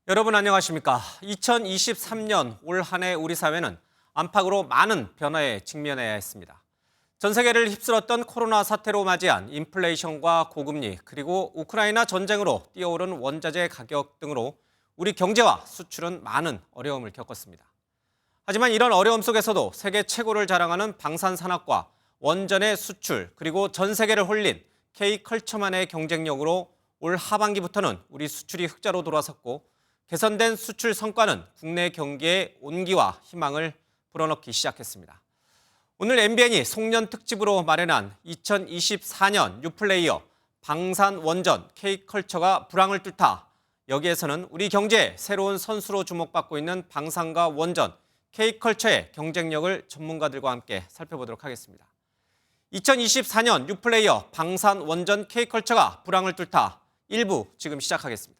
여러분 안녕하십니까? 2023년 올 한 해 우리 사회는 안팎으로 많은 변화에 직면해야 했습니다. 전 세계를 휩쓸었던 코로나 사태로 맞이한 인플레이션과 고금리, 그리고 우크라이나 전쟁으로 뛰어오른 원자재 가격 등으로 우리 경제와 수출은 많은 어려움을 겪었습니다. 하지만 이런 어려움 속에서도 세계 최고를 자랑하는 방산산업과 원전의 수출, 그리고 전 세계를 홀린 K컬처만의 경쟁력으로 올 하반기부터는 우리 수출이 흑자로 돌아섰고, 개선된 수출 성과는 국내 경기에 온기와 희망을 불어넣기 시작했습니다. 오늘 MBN이 송년 특집으로 마련한 2024년 뉴플레이어 방산 원전 K컬처가 불황을 뚫다. 여기에서는 우리 경제의 새로운 선수로 주목받고 있는 방산과 원전 K컬처의 경쟁력을 전문가들과 함께 살펴보도록 하겠습니다. 2024년 뉴플레이어 방산 원전 K컬처가 불황을 뚫다 1부 지금 시작하겠습니다.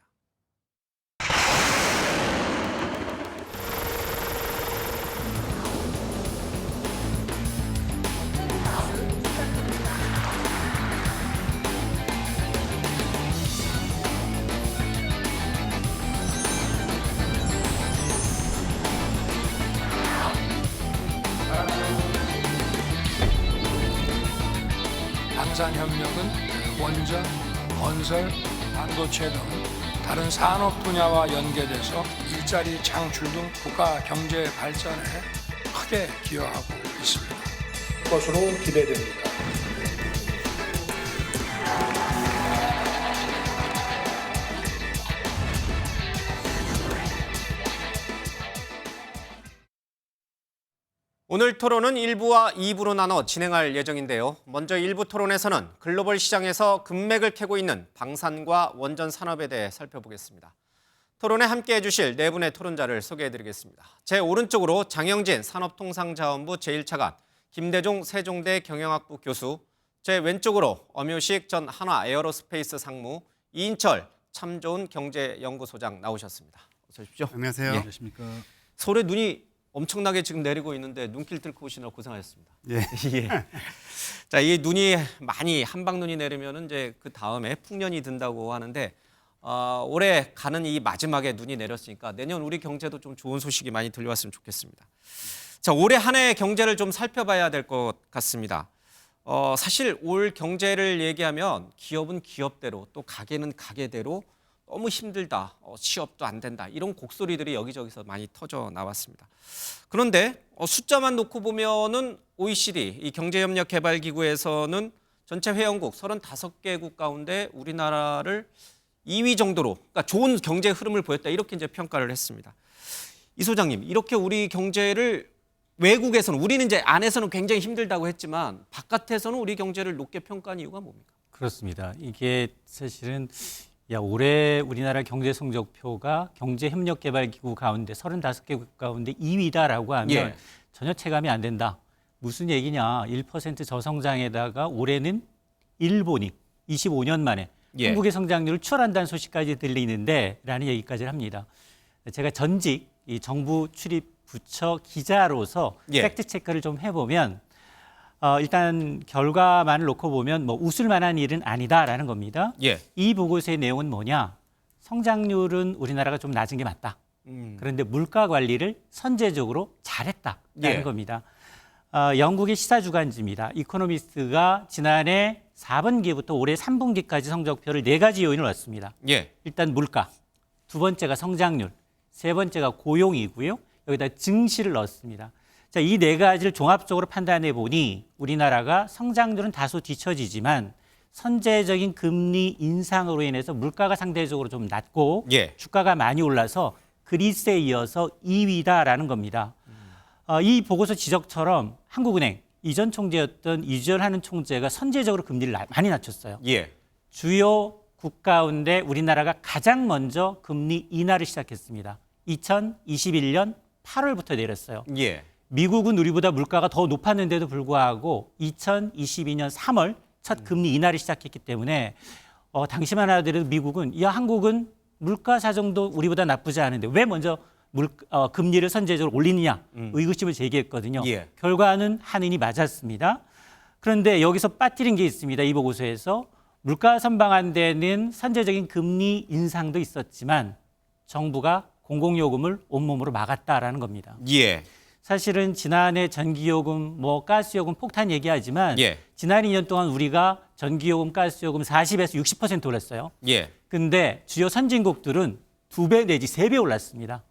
방산협력은 원전, 건설, 반도체 등 다른 산업 분야와 연계돼서 일자리 창출 등 국가 경제 발전에 크게 기여하고 있습니다. 것으로 기대됩니다. 오늘 토론은 1부와 2부로 나눠 진행할 예정인데요. 먼저 1부 토론에서는 글로벌 시장에서 금맥을 캐고 있는 방산과 원전 산업에 대해 살펴보겠습니다. 토론에 함께해 주실 네 분의 토론자를 소개해드리겠습니다. 제 오른쪽으로 장영진 산업통상자원부 제1차관, 김대종 세종대 경영학부 교수, 제 왼쪽으로 엄효식 전 한화 에어로스페이스 상무, 이인철 참 좋은 경제연구소장 나오셨습니다. 어서 오십시오. 안녕하세요. 안녕하십니까. 서울에 눈이 엄청나게 지금 내리고 있는데 눈길 뚫고 오시느라 고생하셨습니다. 예. 예. 자, 이 눈이 많이 한방눈이 내리면은 이제 그 다음에 풍년이 든다고 하는데 올해 가는 이 마지막에 눈이 내렸으니까 내년 우리 경제도 좀 좋은 소식이 많이 들려왔으면 좋겠습니다. 자, 올해 한 해의 경제를 좀 살펴봐야 될 것 같습니다. 사실 올 경제를 얘기하면 기업은 기업대로 또 가게는 가게대로 너무 힘들다, 취업도 안 된다 이런 곡소리들이 여기저기서 많이 터져 나왔습니다. 그런데 숫자만 놓고 보면은 OECD 이 경제협력개발기구에서는 전체 회원국 35개국 가운데 우리나라를 2위 정도로, 그러니까 좋은 경제 흐름을 보였다 이렇게 이제 평가를 했습니다. 이 소장님, 이렇게 우리 경제를 외국에서는, 우리는 이제 안에서는 굉장히 힘들다고 했지만 바깥에서는 우리 경제를 높게 평가한 이유가 뭡니까? 그렇습니다. 이게 사실은 올해 우리나라 경제 성적표가 경제협력개발기구 가운데 35개국 가운데 2위다라고 하면 예. 전혀 체감이 안 된다. 무슨 얘기냐. 1% 저성장에다가 올해는 일본이 25년 만에 예. 한국의 성장률을 추월한다는 소식까지 들리는데 라는 얘기까지 합니다. 제가 전직 이 정부 출입 부처 기자로서 예. 팩트체크를 좀 해보면 일단 결과만을 놓고 보면 뭐 웃을 만한 일은 아니다라는 겁니다. 예. 이 보고서의 내용은 뭐냐? 성장률은 우리나라가 좀 낮은 게 맞다. 그런데 물가 관리를 선제적으로 잘했다라는 예. 겁니다. 영국의 시사주간지입니다. 이코노미스트가 지난해 4분기부터 올해 3분기까지 성적표를 4가지 요인을 놨습니다. 예. 일단 물가, 두 번째가 성장률, 세 번째가 고용이고요. 여기다 증시를 넣었습니다. 자, 이 4가지를 종합적으로 판단해 보니 우리나라가 성장률은 다소 뒤처지지만 선제적인 금리 인상으로 인해서 물가가 상대적으로 좀 낮고 예. 주가가 많이 올라서 그리스에 이어서 2위다라는 겁니다. 이 보고서 지적처럼 한국은행 이전 총재였던 이주열 총재가 선제적으로 금리를 많이 낮췄어요. 예. 주요 국 가운데 우리나라가 가장 먼저 금리 인하를 시작했습니다. 2021년 8월부터 내렸어요. 예. 미국은 우리보다 물가가 더 높았는데도 불구하고 2022년 3월 첫 금리 인하를 시작했기 때문에 당시만 하더라도 미국은 한국은 물가 사정도 우리보다 나쁘지 않은데 왜 먼저 금리를 선제적으로 올리느냐 의구심을 제기했거든요. 예. 결과는 한은이 맞았습니다. 그런데 여기서 빠뜨린 게 있습니다. 이 보고서에서 물가 선방한 데는 선제적인 금리 인상도 있었지만 정부가 공공요금을 온몸으로 막았다라는 겁니다. 예. 사실은 지난해 전기요금, 가스요금 폭탄 얘기하지만 예. 지난 2년 동안 우리가 전기요금, 가스요금 40에서 60% 올랐어요. 예. 근데 주요 선진국들은 2배 내지 3배 올랐습니다.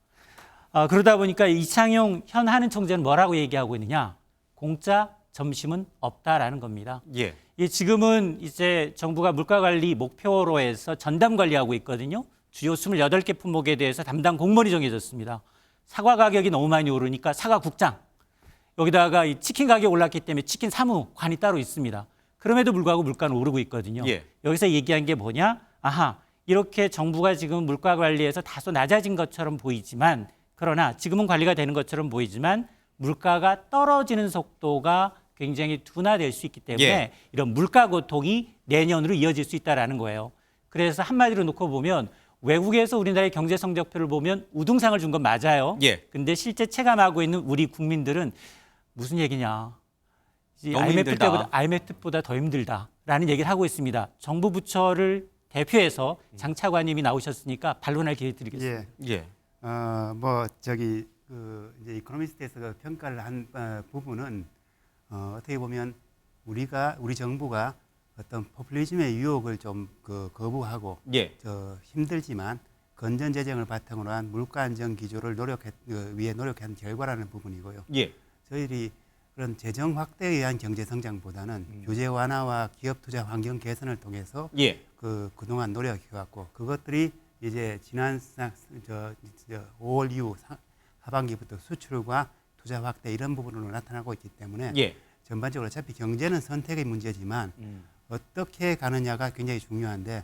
그러다 보니까 이창용 현 하는 총재는 뭐라고 얘기하고 있느냐? 공짜 점심은 없다라는 겁니다. 예. 지금은 이제 정부가 물가 관리 목표로 해서 전담 관리하고 있거든요. 주요 28개 품목에 대해서 담당 공무원이 정해졌습니다. 사과 가격이 너무 많이 오르니까 사과 국장. 여기다가 이 치킨 가격이 올랐기 때문에 치킨 사무관이 따로 있습니다. 그럼에도 불구하고 물가는 오르고 있거든요. 예. 여기서 얘기한 게 뭐냐? 이렇게 정부가 지금 물가 관리에서 다소 낮아진 것처럼 보이지만 그러나 지금은 관리가 되는 것처럼 보이지만 물가가 떨어지는 속도가 굉장히 둔화될 수 있기 때문에 예. 이런 물가 고통이 내년으로 이어질 수 있다는 거예요. 그래서 한마디로 놓고 보면 외국에서 우리나라의 경제 성적표를 보면 우등상을 준 건 맞아요. 예. 근데 실제 체감하고 있는 우리 국민들은 무슨 얘기냐. 너무 힘들다. IMF보다 더 힘들다라는 얘기를 하고 있습니다. 정부 부처를 대표해서 장 차관님이 나오셨으니까 반론할 기회 드리겠습니다. 예. 이제 이코노미스트에서 평가를 한 부분은 어떻게 보면 우리 정부가 어떤 포퓰리즘의 유혹을 좀 거부하고 예. 힘들지만 건전 재정을 바탕으로 한 물가 안정 기조를 위해 노력한 결과라는 부분이고요. 예. 저희들이 그런 재정 확대에 의한 경제 성장보다는 규제 완화와 기업 투자 환경 개선을 통해서 예. 그동안 노력해왔고 그것들이 이제 지난 5월 이후 하반기부터 수출과 투자 확대 이런 부분으로 나타나고 있기 때문에 예. 전반적으로 어차피 경제는 선택의 문제지만 어떻게 가느냐가 굉장히 중요한데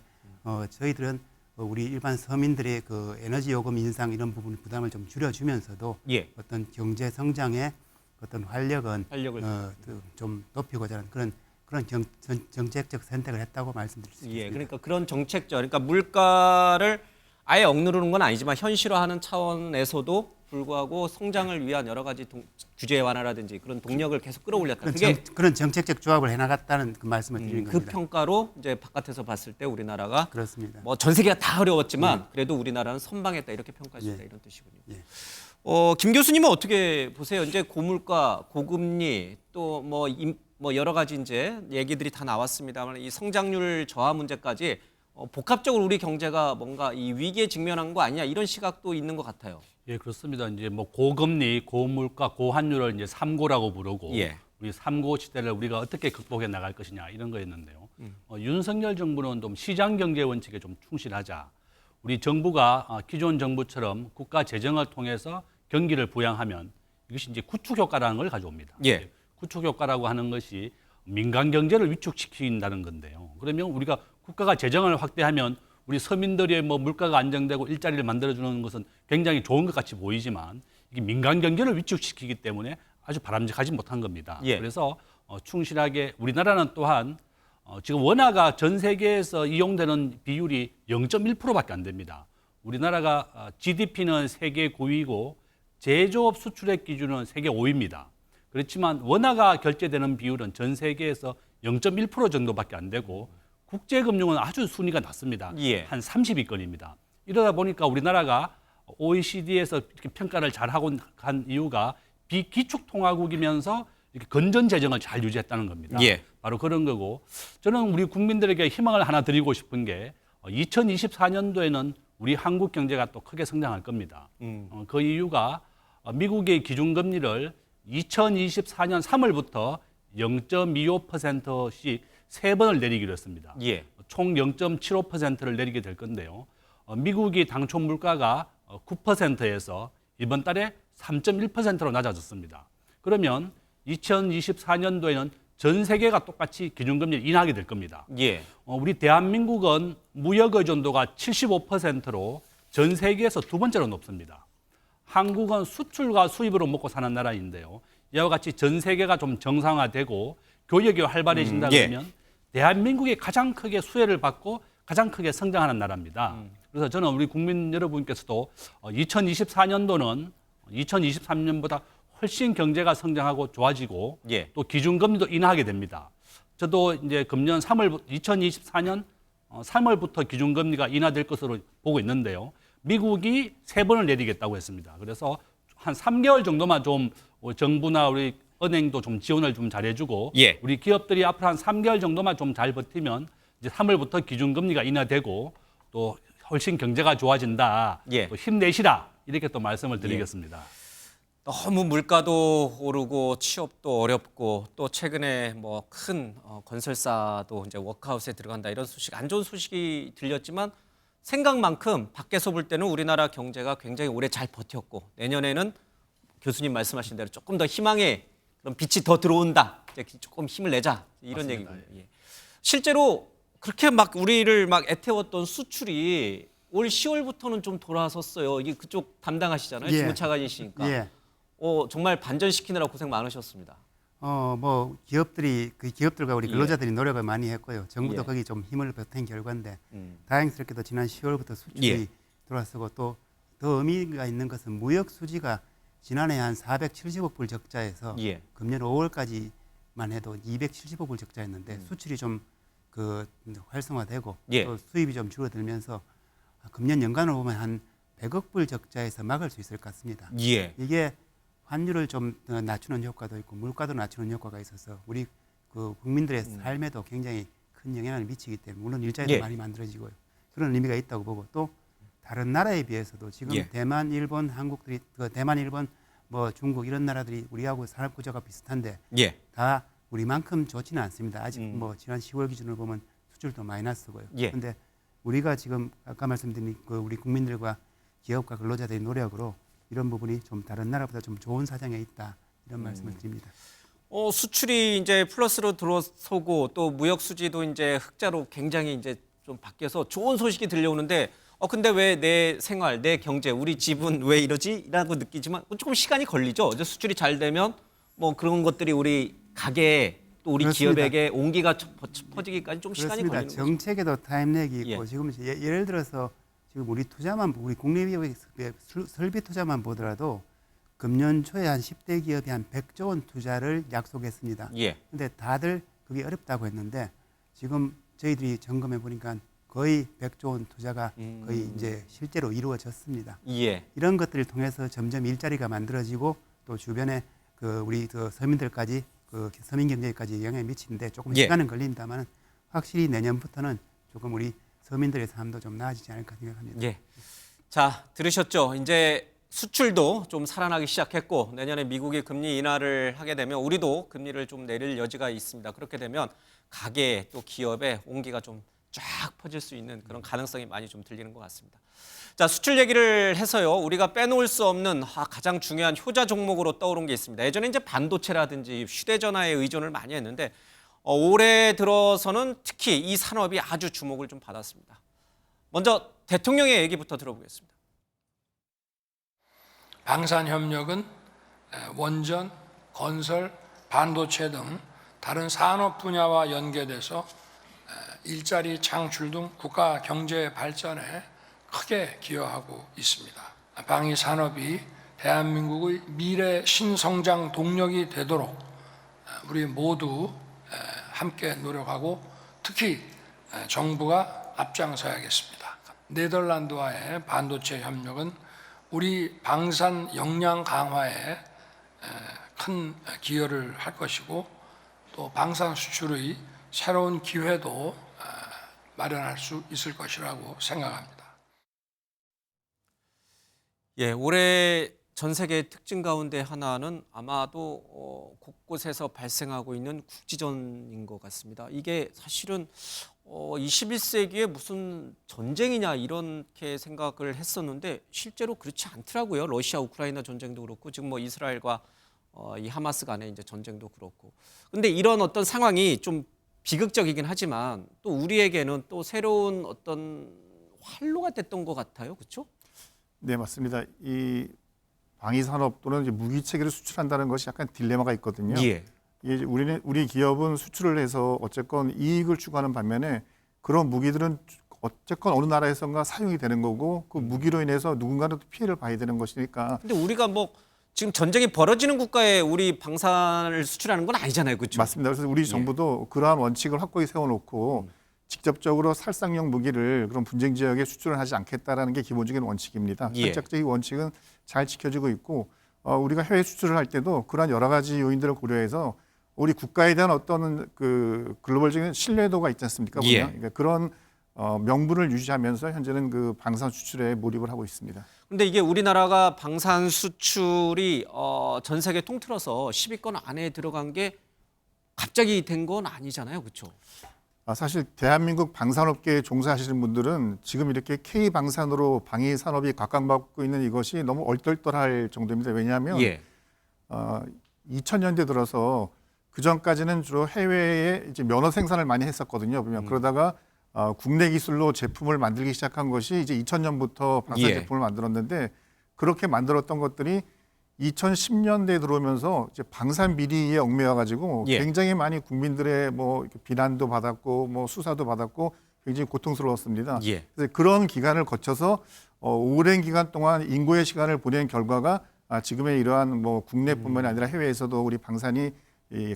저희들은 우리 일반 서민들의 그 에너지 요금 인상 이런 부분 부담을 좀 줄여주면서도 예. 어떤 경제 성장의 어떤 활력을 좀 높이고자 하는 그런 정책적 선택을 했다고 말씀드릴 수 있습니다. 그러니까 그런 정책적, 그러니까 물가를 아예 억누르는 건 아니지만 현실화하는 차원에서도 불구하고 성장을 위한 여러 가지 규제 완화라든지 그런 동력을 계속 끌어올렸다. 그런 정책적 조합을 해나갔다는 그 말씀을 드리는 그 겁니다. 평가로 이제 바깥에서 봤을 때 우리나라가 그렇습니다. 전 세계가 다 어려웠지만 그래도 우리나라는 선방했다 이렇게 평가할 수 있다 이런 뜻이군요. 예. 김 교수님은 어떻게 보세요? 이제 고물가, 고금리 또 여러 가지 이제 얘기들이 다 나왔습니다만 이 성장률 저하 문제까지 복합적으로 우리 경제가 뭔가 이 위기에 직면한 거 아니냐 이런 시각도 있는 것 같아요. 예, 그렇습니다. 이제 고금리, 고물가, 고환율을 이제 삼고라고 부르고 예. 우리 삼고 시대를 우리가 어떻게 극복해 나갈 것이냐 이런 거였는데요. 윤석열 정부는 좀 시장 경제 원칙에 좀 충실하자. 우리 정부가 기존 정부처럼 국가 재정을 통해서 경기를 부양하면 이것이 이제 구축 효과라는 걸 가져옵니다. 예. 구축 효과라고 하는 것이 민간 경제를 위축시킨다는 건데요. 그러면 우리가 국가가 재정을 확대하면 우리 서민들의 물가가 안정되고 일자리를 만들어주는 것은 굉장히 좋은 것 같이 보이지만 이게 민간 경제를 위축시키기 때문에 아주 바람직하지 못한 겁니다. 예. 그래서 충실하게 우리나라는 또한 지금 원화가 전 세계에서 이용되는 비율이 0.1%밖에 안 됩니다. 우리나라가 GDP는 세계 9위고 제조업 수출액 기준은 세계 5위입니다. 그렇지만 원화가 결제되는 비율은 전 세계에서 0.1% 정도밖에 안 되고 국제금융은 아주 순위가 낮습니다. 예. 한 30위권입니다. 이러다 보니까 우리나라가 OECD에서 이렇게 평가를 잘하고 간 이유가 비기축통화국이면서 이렇게 건전 재정을 잘 유지했다는 겁니다. 예. 바로 그런 거고 저는 우리 국민들에게 희망을 하나 드리고 싶은 게 2024년도에는 우리 한국 경제가 또 크게 성장할 겁니다. 그 이유가 미국의 기준금리를 2024년 3월부터 0.25%씩 3번을 내리기로 했습니다. 예. 총 0.75%를 내리게 될 건데요. 미국이 당초 물가가 9%에서 이번 달에 3.1%로 낮아졌습니다. 그러면 2024년도에는 전 세계가 똑같이 기준금리를 인하하게 될 겁니다. 예. 우리 대한민국은 무역 의존도가 75%로 전 세계에서 두 번째로 높습니다. 한국은 수출과 수입으로 먹고 사는 나라인데요. 이와 같이 전 세계가 좀 정상화되고 교역이 활발해진다 그러면 대한민국이 가장 크게 수혜를 받고 가장 크게 성장하는 나라입니다. 그래서 저는 우리 국민 여러분께서도 2024년도는 2023년보다 훨씬 경제가 성장하고 좋아지고 예. 또 기준금리도 인하하게 됩니다. 저도 이제 금년 2024년 3월부터 기준금리가 인하될 것으로 보고 있는데요. 미국이 3번을 내리겠다고 했습니다. 그래서 한 3개월 정도만 좀 정부나 우리 은행도 좀 지원을 좀 잘해주고 예. 우리 기업들이 앞으로 한 3개월 정도만 좀 잘 버티면 이제 3월부터 기준금리가 인하되고 또 훨씬 경제가 좋아진다. 예. 또 힘내시라 이렇게 또 말씀을 드리겠습니다. 너무 물가도 오르고 취업도 어렵고 또 최근에 뭐 큰 건설사도 이제 워크아웃에 들어간다 이런 소식 안 좋은 소식이 들렸지만 생각만큼 밖에서 볼 때는 우리나라 경제가 굉장히 오래 잘 버텼고 내년에는 교수님 말씀하신 대로 조금 더 희망의 그런 빛이 더 들어온다. 이제 조금 힘을 내자 이런 얘기군요. 예. 실제로 그렇게 막 우리를 막 애태웠던 수출이 올 10월부터는 좀 돌아섰어요. 이게 그쪽 담당하시잖아요. 예. 지무차 가지시니까. 예. 정말 반전시키느라 고생 많으셨습니다. 뭐 기업들과 우리 예. 근로자들이 노력을 많이 했고요. 정부도 예. 거기 좀 힘을 보탠 결과인데 다행스럽게도 지난 10월부터 수출이 예. 돌아서고 또 더 의미가 있는 것은 무역 수지가 지난해 한 470억 불 적자에서 예. 금년 5월까지만 해도 270억 불 적자였는데 수출이 좀 활성화되고 예. 또 수입이 좀 줄어들면서 금년 연간으로 보면 한 100억 불 적자에서 막을 수 있을 것 같습니다. 예. 이게 환율을 좀 낮추는 효과도 있고 물가도 낮추는 효과가 있어서 우리 국민들의 삶에도 굉장히 큰 영향을 미치기 때문에 물론 일자리도 예. 많이 만들어지고요. 그런 의미가 있다고 보고 또 다른 나라에 비해서도 지금 예. 대만, 일본, 한국들이 대만, 일본, 뭐 중국 이런 나라들이 우리하고 산업 구조가 비슷한데 예. 다 우리만큼 좋지는 않습니다. 아직 뭐 지난 10월 기준으로 보면 수출도 마이너스고요. 예. 그런데 우리가 지금 아까 말씀드린 우리 국민들과 기업과 근로자들의 노력으로 이런 부분이 좀 다른 나라보다 좀 좋은 사정에 있다 이런 말씀을 드립니다. 수출이 이제 플러스로 들어서고 또 무역 수지도 이제 흑자로 굉장히 이제 좀 바뀌어서 좋은 소식이 들려오는데 근데 왜 내 생활, 내 경제, 우리 집은 왜 이러지? 라고 느끼지만 조금 시간이 걸리죠. 이제 수출이 잘 되면 뭐 그런 것들이 우리 가게에 또 우리 그렇습니다. 기업에게 온기가 퍼지기까지 좀 시간이 그렇습니다. 걸리는 거죠. 정책에도 타임렉이 있고 예. 지금 예를 들어서 지금 우리 국내기업의 설비 투자만 보더라도 금년 초에 한 10대 기업이 한 100조 원 투자를 약속했습니다. 예. 근데 다들 그게 어렵다고 했는데 지금 저희들이 점검해 보니까 거의 100조 원 투자가 거의 이제 실제로 이루어졌습니다. 예. 이런 것들을 통해서 점점 일자리가 만들어지고 또 주변에 우리 서민들까지 서민 경제까지 영향을 미치는데 조금 예. 시간은 걸린다만 확실히 내년부터는 조금 우리 서민들의 삶도 좀 나아지지 않을까 생각합니다. 예. 자, 들으셨죠? 이제 수출도 좀 살아나기 시작했고 내년에 미국이 금리 인하를 하게 되면 우리도 금리를 좀 내릴 여지가 있습니다. 그렇게 되면 가게 또 기업에 온기가 좀 쫙 퍼질 수 있는 그런 가능성이 많이 좀 들리는 것 같습니다. 자, 수출 얘기를 해서요. 우리가 빼놓을 수 없는 가장 중요한 효자 종목으로 떠오른 게 있습니다. 예전에 이제 반도체라든지 휴대전화에 의존을 많이 했는데 올해 들어서는 특히 이 산업이 아주 주목을 좀 받았습니다. 먼저 대통령의 얘기부터 들어보겠습니다. 방산협력은 원전, 건설, 반도체 등 다른 산업 분야와 연계돼서 일자리 창출 등 국가 경제 발전에 크게 기여하고 있습니다. 방위 산업이 대한민국의 미래 신성장 동력이 되도록 우리 모두 함께 노력하고 특히 정부가 앞장서야겠습니다. 네덜란드와의 반도체 협력은 우리 방산 역량 강화에 큰 기여를 할 것이고 또 방산 수출의 새로운 기회도 마련할 수 있을 것이라고 생각합니다. 예, 올해 전 세계의 특징 가운데 하나는 아마도 곳곳에서 발생하고 있는 국지전인 것 같습니다. 이게 사실은 21세기에 무슨 전쟁이냐 이렇게 생각을 했었는데 실제로 그렇지 않더라고요. 러시아 우크라이나 전쟁도 그렇고 지금 뭐 이스라엘과 이 하마스 간의 이제 전쟁도 그렇고. 근데 이런 어떤 상황이 좀 비극적이긴 하지만 또 우리에게는 또 새로운 어떤 활로가 됐던 것 같아요. 그렇죠? 네, 맞습니다. 이 방위 산업 또는 이제 무기 체계를 수출한다는 것이 약간 딜레마가 있거든요. 예. 이게 우리 기업은 수출을 해서 어쨌건 이익을 추구하는 반면에 그런 무기들은 어쨌건 어느 나라에선가 사용이 되는 거고 그 무기로 인해서 누군가는 또 피해를 봐야 되는 것이니까. 근데 우리가 뭐 지금 전쟁이 벌어지는 국가에 우리 방산을 수출하는 건 아니잖아요. 그렇죠? 맞습니다. 그래서 우리 정부도 그러한 원칙을 확고히 세워놓고 직접적으로 살상용 무기를 그런 분쟁 지역에 수출을 하지 않겠다라는 게 기본적인 원칙입니다. 예. 선택적인 원칙은 잘 지켜지고 있고 우리가 해외 수출을 할 때도 그러한 여러 가지 요인들을 고려해서 우리 국가에 대한 어떤 그 글로벌적인 신뢰도가 있지 않습니까? 보면. 예. 그러니까 그런 명분을 유지하면서 현재는 그 방산 수출에 몰입을 하고 있습니다. 근데 이게 우리나라가 방산 수출이 전 세계 통틀어서 10위권 안에 들어간 게 갑자기 된 건 아니잖아요. 그렇죠? 사실 대한민국 방산업계에 종사하시는 분들은 지금 이렇게 K 방산으로 방위 산업이 각광받고 있는 이것이 너무 얼떨떨할 정도입니다. 왜냐하면 예. 2000년대 들어서 그 전까지는 주로 해외에 이제 면허 생산을 많이 했었거든요. 보면 그러다가 국내 기술로 제품을 만들기 시작한 것이 이제 2000년부터 방산 예. 제품을 만들었는데 그렇게 만들었던 것들이 2010년대에 들어오면서 이제 방산 비리에 얽매여 가지고 예. 굉장히 많이 국민들의 뭐 이렇게 비난도 받았고 뭐 수사도 받았고 굉장히 고통스러웠습니다. 예. 그래서 그런 기간을 거쳐서 오랜 기간 동안 인고의 시간을 보낸 결과가 지금의 이러한 뭐 국내뿐만이 아니라 해외에서도 우리 방산이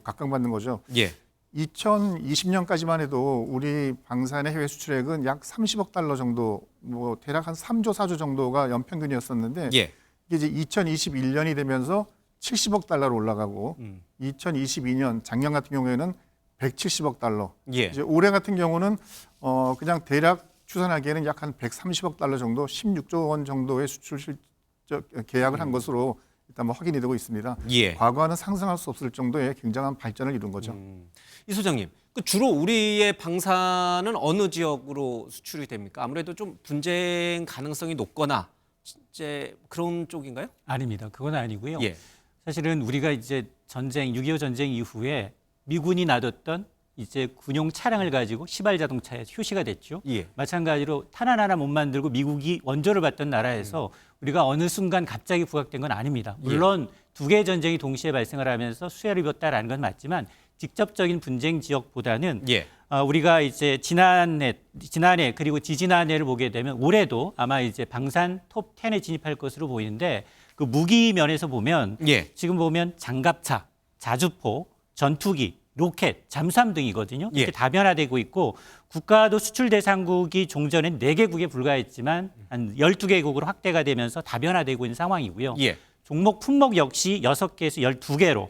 각광받는 거죠. 예. 2020년까지만 해도 우리 방산의 해외 수출액은 약 30억 달러 정도, 뭐 대략 한 3조, 4조 정도가 연평균이었었는데 예. 이게 이제 2021년이 되면서 70억 달러로 올라가고 2022년 작년 같은 경우에는 170억 달러. 예. 이제 올해 같은 경우는 그냥 대략 추산하기에는 약 한 130억 달러 정도, 16조 원 정도의 수출 실적 계약을 한 것으로 일단 뭐 확인이 되고 있습니다. 예. 과거와는 상상할 수 없을 정도의 굉장한 발전을 이룬 거죠. 이 소장님, 그 주로 우리의 방산은 어느 지역으로 수출이 됩니까? 아무래도 좀 분쟁 가능성이 높거나 이제 그런 쪽인가요? 아닙니다. 그건 아니고요. 예. 사실은 우리가 이제 전쟁 6.25 전쟁 이후에 미군이 놔뒀던 이제 군용 차량을 가지고 시발 자동차에 효시가 됐죠. 예. 마찬가지로 탄환 하나 못 만들고 미국이 원조를 받던 나라에서 우리가 어느 순간 갑자기 부각된 건 아닙니다. 물론 두 개의 전쟁이 동시에 발생을 하면서 수혜를 입었다라는 건 맞지만 직접적인 분쟁 지역보다는 예. 우리가 이제 지난해 그리고 지지난해를 보게 되면 올해도 아마 이제 방산 톱 10에 진입할 것으로 보이는데 그 무기 면에서 보면 예. 지금 보면 장갑차, 자주포, 전투기, 로켓, 잠수함 등이거든요. 이렇게 예. 다변화되고 있고 국가도 수출 대상국이 종전엔 4개국에 불과했지만 한 12개국으로 확대가 되면서 다변화되고 있는 상황이고요. 예. 종목 품목 역시 6개에서 12개로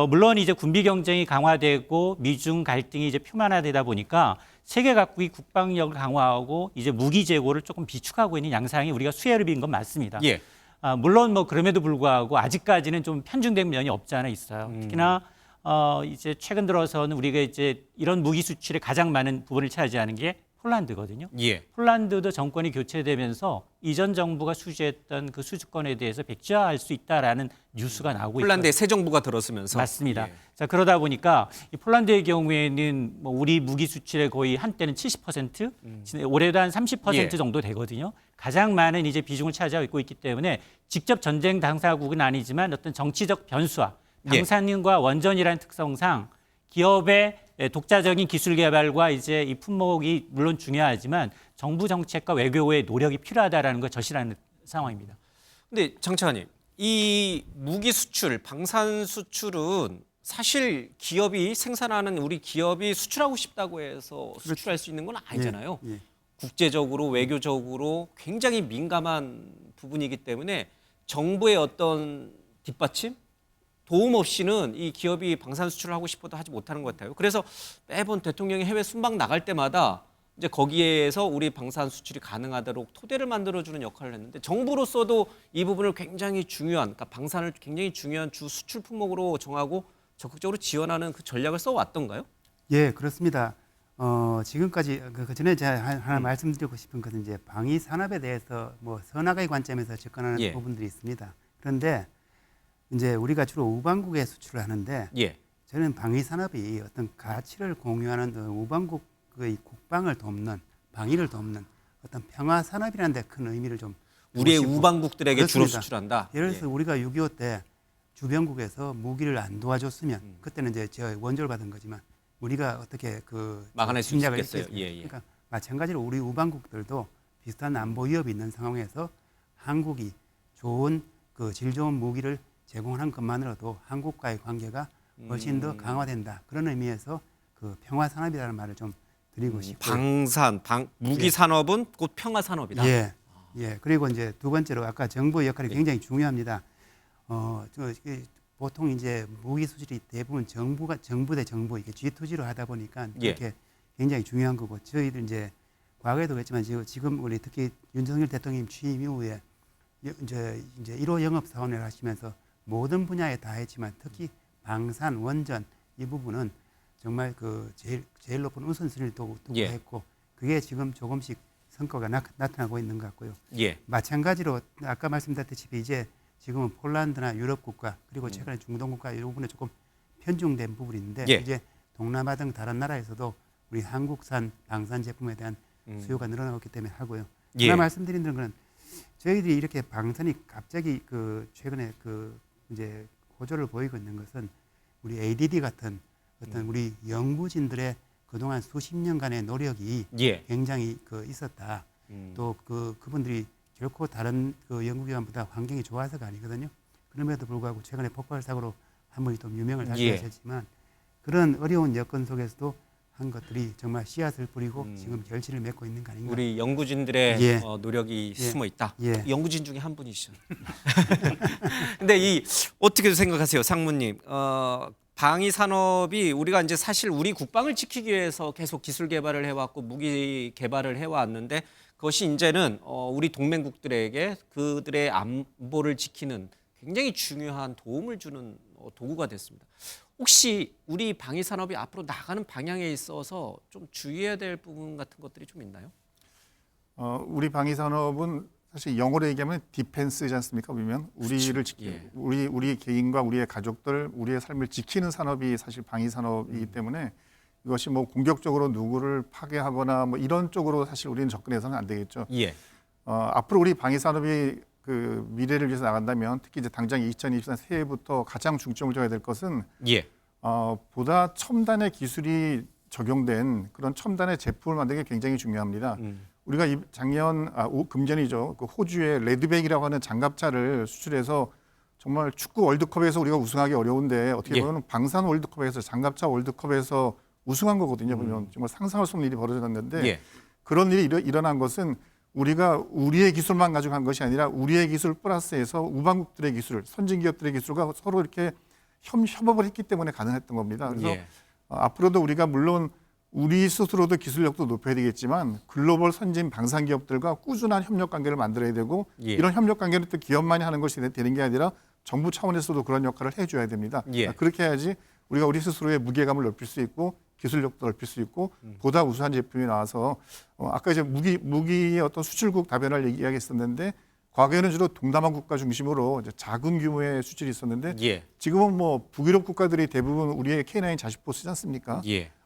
물론 이제 군비 경쟁이 강화되고 미중 갈등이 이제 표면화되다 보니까 세계 각국이 국방력을 강화하고 이제 무기 재고를 조금 비축하고 있는 양상이 우리가 수혜를 빈 건 맞습니다. 예. 물론 뭐 그럼에도 불구하고 아직까지는 좀 편중된 면이 없지 않아 있어요. 특히나 이제 최근 들어서는 우리가 이제 이런 무기 수출에 가장 많은 부분을 차지하는 게 폴란드거든요. 예. 폴란드도 정권이 교체되면서 이전 정부가 수주했던 그 수주권에 대해서 백지화할 수 있다라는 뉴스가 나오고 있거든요. 폴란드에 새 정부가 들었으면서 맞습니다. 예. 자, 그러다 보니까 이 폴란드의 경우에는 뭐 우리 무기 수출의 거의 한때는 70%, 올해도 한 30% 예. 정도 되거든요. 가장 많은 이제 비중을 차지하고 있기 때문에 직접 전쟁 당사국은 아니지만 어떤 정치적 변수와 예. 방산과 원전이라는 특성상 기업의 독자적인 기술 개발과 이제 이 품목이 물론 중요하지만 정부 정책과 외교의 노력이 필요하다라는 걸 절실한 상황입니다. 근데 장차관님, 이 무기 수출, 방산 수출은 사실 기업이 생산하는 우리 기업이 수출하고 싶다고 해서 수출할 수 있는 건 아니잖아요. 예, 예. 국제적으로 외교적으로 굉장히 민감한 부분이기 때문에 정부의 어떤 뒷받침, 도움 없이는 이 기업이 방산 수출을 하고 싶어도 하지 못하는 것 같아요. 그래서 매번 대통령이 해외 순방 나갈 때마다 이제 거기에서 우리 방산 수출이 가능하도록 토대를 만들어주는 역할을 했는데 정부로서도 이 부분을 굉장히 중요한, 그러니까 방산을 굉장히 중요한 주 수출 품목으로 정하고 적극적으로 지원하는 그 전략을 써왔던가요? 예, 그렇습니다. 지금까지 그 전에 제가 하나 말씀드리고 싶은 것은 이제 방위 산업에 대해서 뭐 선악의 관점에서 접근하는 예. 부분들이 있습니다. 그런데 이제 우리가 주로 우방국에 수출을 하는데 예. 저는 방위 산업이 어떤 가치를 공유하는 우방국의 국방을 돕는 방위를 돕는 어떤 평화 산업이라는 데 큰 의미를 좀 우리의 두고 싶고. 우방국들에게 주로 그렇습니다. 수출한다. 예를 들어서 우리가 6.25 때 주변국에서 무기를 안 도와줬으면 그때는 이제 저 원조를 받은 거지만 우리가 어떻게 그 막아낼 수 침략을 있겠어요. 했겠습니까? 예, 예. 그러니까 마찬가지로 우리 우방국들도 비슷한 안보 위협이 있는 상황에서 한국이 좋은 그 질 좋은 무기를 제공하는 것만으로도 한국과의 관계가 훨씬 더 강화된다. 그런 의미에서 그 평화 산업이라는 말을 좀 드리고 싶고 무기 산업은 곧 평화 산업이다. 예, 예. 그리고 이제 두 번째로 아까 정부의 역할이 굉장히 중요합니다. 보통 이제 무기 수출이 대부분 정부 대 정부 이게 G2G로 하다 보니까 이렇게 굉장히 중요한 거고 저희들 이제 과거에도 그랬지만 지금 우리 특히 윤석열 대통령 취임 이후에 이제 1호 영업 사원을 하시면서 모든 분야에 다 했지만 특히 방산, 원전 이 부분은 정말 그 제일 높은 우선순위를 두고 했고 그게 지금 조금씩 성과가 나타나고 있는 것 같고요. 예. 마찬가지로 아까 말씀드렸다시피 이제 지금은 폴란드나 유럽 국가 그리고 최근에 중동 국가 이 부분에 조금 편중된 부분이 있는데 이제 동남아 등 다른 나라에서도 우리 한국산 방산 제품에 대한 수요가 늘어나고 있기 때문에 하고요. 하나 말씀드리는 거는 저희들이 이렇게 방산이 갑자기 그 최근에 그 이제 호조를 보이고 있는 것은 우리 ADD 같은 어떤 우리 연구진들의 그동안 수십 년간의 노력이 굉장히 있었다. 또 그분들이 결코 다른 그 연구기관보다 환경이 좋아서가 아니거든요. 그럼에도 불구하고 최근에 폭발 사고로 한 분이 좀 유명을 하셨지만 그런 어려운 여건 속에서도 한 것들이 정말 씨앗을 뿌리고 지금 결실을 맺고 있는 거 아닌가. 우리 연구진들의 노력이 숨어 있다. 연구진 중에 한 분이시죠. 근데 어떻게 생각하세요, 상무님? 방위 산업이 우리가 이제 사실 우리 국방을 지키기 위해서 계속 기술 개발을 해왔고 무기 개발을 해왔는데 그것이 이제는 우리 동맹국들에게 그들의 안보를 지키는 굉장히 중요한 도움을 주는 도구가 됐습니다. 혹시 우리 방위 산업이 앞으로 나가는 방향에 있어서 좀 주의해야 될 부분 같은 것들이 좀 있나요? 우리 방위 산업은 사실 영어로 얘기하면 디펜스지 않습니까? 보면 우리를 우리 개인과 우리의 가족들, 우리의 삶을 지키는 산업이 사실 방위 산업이기 때문에 이것이 뭐 공격적으로 누구를 파괴하거나 뭐 이런 쪽으로 사실 우리는 접근해서는 안 되겠죠. 앞으로 우리 방위 산업이 그 미래를 위해서 나간다면 특히 이제 당장 2024년 새해부터 가장 중점을 둬야 될 것은 보다 첨단의 기술이 적용된 그런 첨단의 제품을 만드는 게 굉장히 중요합니다. 우리가 금년이죠. 그 호주의 레드백이라고 하는 장갑차를 수출해서 정말 축구 월드컵에서 우리가 우승하기 어려운데 어떻게 보면 방산 월드컵에서 장갑차 월드컵에서 우승한 거거든요. 보면 정말 상상할 수 없는 일이 벌어졌는데 그런 일이 일어난 것은 우리가 우리의 기술만 가지고 한 것이 아니라 우리의 기술 플러스해서 우방국들의 기술, 선진기업들의 기술과 서로 이렇게 협업을 했기 때문에 가능했던 겁니다. 그래서 앞으로도 우리가 물론 우리 스스로도 기술력도 높여야 되겠지만 글로벌 선진 방산 기업들과 꾸준한 협력 관계를 만들어야 되고 이런 협력 관계는 또 기업만이 하는 것이 되는 게 아니라 정부 차원에서도 그런 역할을 해줘야 됩니다. 그렇게 해야지 우리가 우리 스스로의 무게감을 높일 수 있고 기술력도 넓힐 수 있고 보다 우수한 제품이 나와서 아까 이제 무기의 어떤 수출국 다변화를 이야기했었는데 과거에는 주로 동남아 국가 중심으로 이제 작은 규모의 수출이 있었는데 지금은 뭐 북유럽 국가들이 대부분 우리의 K9 자주포 쓰지 않습니까?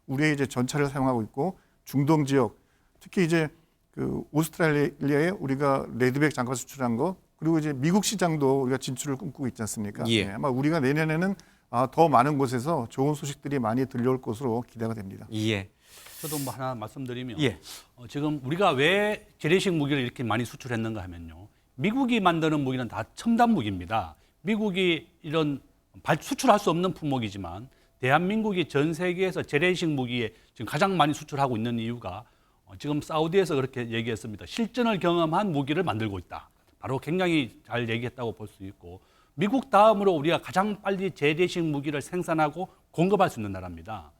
우리의 이제 전차를 사용하고 있고 중동 지역 특히 이제 그 오스트레일리아에 우리가 레드백 장갑 수출한 거 그리고 이제 미국 시장도 우리가 진출을 꿈꾸고 있지 않습니까? 아마 우리가 내년에는 더 많은 곳에서 좋은 소식들이 많이 들려올 것으로 기대가 됩니다. 저도 뭐 하나 말씀드리면 지금 우리가 왜 재래식 무기를 이렇게 많이 수출했는가 하면요. 미국이 만드는 무기는 다 첨단 무기입니다. 미국이 이런 수출할 수 없는 품목이지만 대한민국이 전 세계에서 재래식 무기에 지금 가장 많이 수출하고 있는 이유가 지금 사우디에서 그렇게 얘기했습니다. 실전을 경험한 무기를 만들고 있다. 바로 굉장히 잘 얘기했다고 볼 수 있고 미국 다음으로 우리가 가장 빨리 재래식 무기를 생산하고 공급할 수 있는 나라입니다.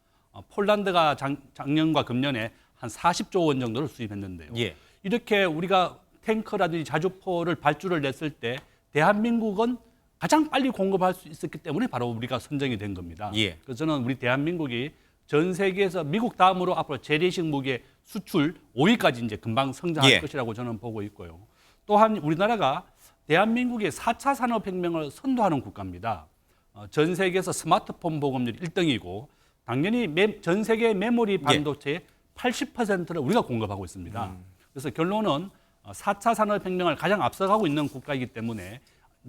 폴란드가 작년과 금년에 한 40조 원 정도를 수입했는데요. 이렇게 우리가 탱커라든지 자주포를 발주를 냈을 때 대한민국은 가장 빨리 공급할 수 있었기 때문에 바로 우리가 선정이 된 겁니다. 그래서 저는 우리 대한민국이 전 세계에서 미국 다음으로 앞으로 재래식 무기의 수출 5위까지 이제 금방 성장할 것이라고 저는 보고 있고요. 또한 우리나라가 대한민국의 4차 산업혁명을 선도하는 국가입니다. 전 세계에서 스마트폰 보급률 1등이고 당연히 전 세계 메모리 반도체의 80%를 우리가 공급하고 있습니다. 그래서 결론은 4차 산업혁명을 가장 앞서가고 있는 국가이기 때문에